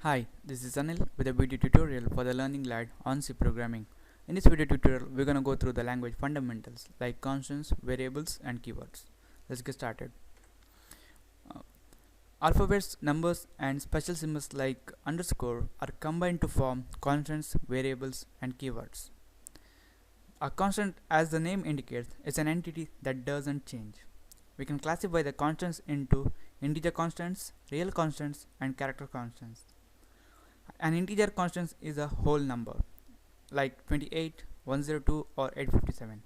Hi, this is Anil with a video tutorial for the Learning Lad on C programming. In this video tutorial, we're going to go through the language fundamentals like constants, variables, and keywords. Let's get started. Uh, Alphabets, numbers, and special symbols like underscore are combined to form constants, variables, and keywords. A constant, as the name indicates, is an entity that doesn't change. We can classify the constants into integer constants, real constants, and character constants. An integer constant is a whole number like 28, 102 or 857.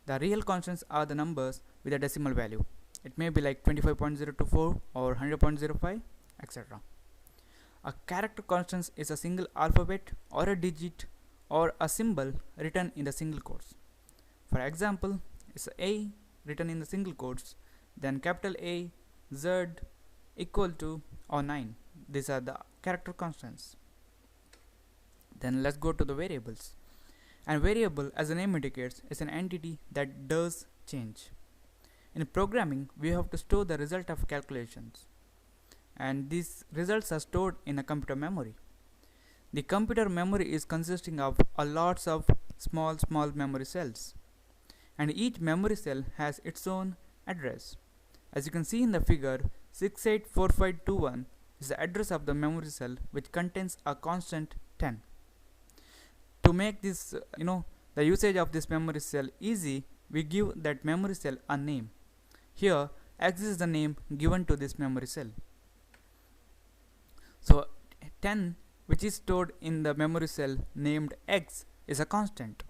The real constants are the numbers with a decimal value. It may be like 25.024 or 100.05, etc. A character constant is a single alphabet or a digit or a symbol written in the single quotes. For example, it's A written in the single quotes, then capital A, Z, equal to or 9. These are the character constants. Then let's go to the variables. And variable, as the name indicates, is an entity that does change. In programming, we have to store the result of calculations, and these results are stored in a computer memory. The computer memory is consisting of a lots of small memory cells, and each memory cell has its own address. As you can see in the figure, 684521 is the address of the memory cell, which contains a constant 10. To make this the usage of this memory cell easy, we give that memory cell a name. Here X is the name given to this memory cell. So 10, which is stored in the memory cell named X, is a constant.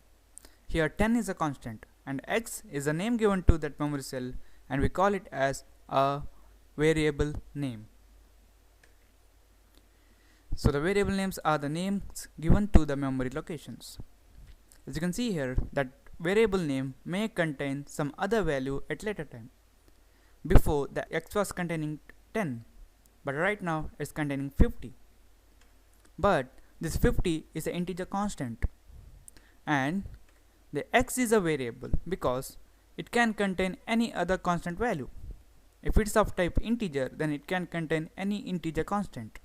Here 10 is a constant and X is a name given to that memory cell, and we call it as a variable name. So the variable names are the names given to the memory locations. As you can see here, that variable name may contain some other value at later time. Before, the X was containing 10, but right now it's containing 50. But this 50 is an integer constant, and the X is a variable because it can contain any other constant value. If it's of type integer, then it can contain any integer constant.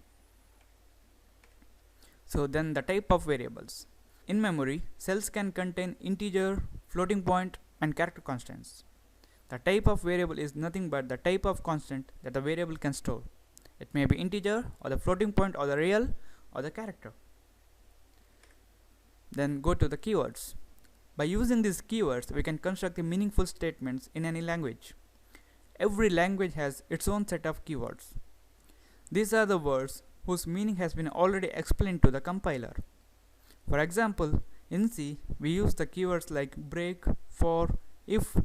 So then the type of variables. In memory, cells can contain integer, floating point, and character constants. The type of variable is nothing but the type of constant that the variable can store. It may be integer, or the floating point, or the real, or the character. Then go to the keywords. By using these keywords, we can construct the meaningful statements in any language. Every language has its own set of keywords. These are the words whose meaning has been already explained to the compiler. For example, in C, we use the keywords like break, for, if,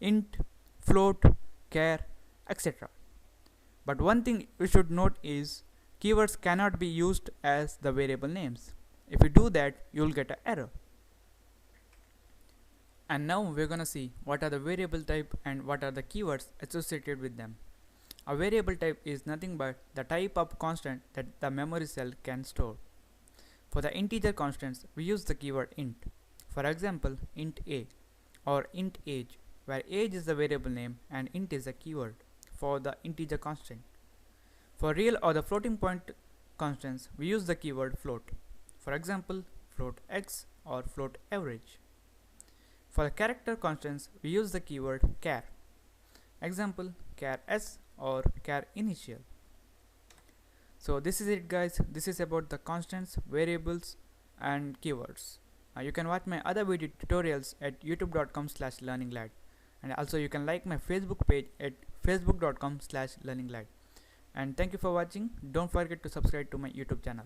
int, float, char, etc. But one thing we should note is keywords cannot be used as the variable names. If you do that, you will get an error. And now we're gonna see what are the variable type and what are the keywords associated with them. A variable type is nothing but the type of constant that the memory cell can store. For the integer constants, we use the keyword int. For example, int a or int age, where age is the variable name and int is a keyword for the integer constant. For real or the floating point constants, we use the keyword float. For example, float x or float average. For the character constants, we use the keyword char. Example, char s or char initial. So this is it, guys. This is about the constants, variables, and keywords. You can watch my other video tutorials at youtube.com/learninglad, and also you can like my Facebook page at facebook.com/learninglad. And thank you for watching. Don't forget to subscribe to my YouTube channel.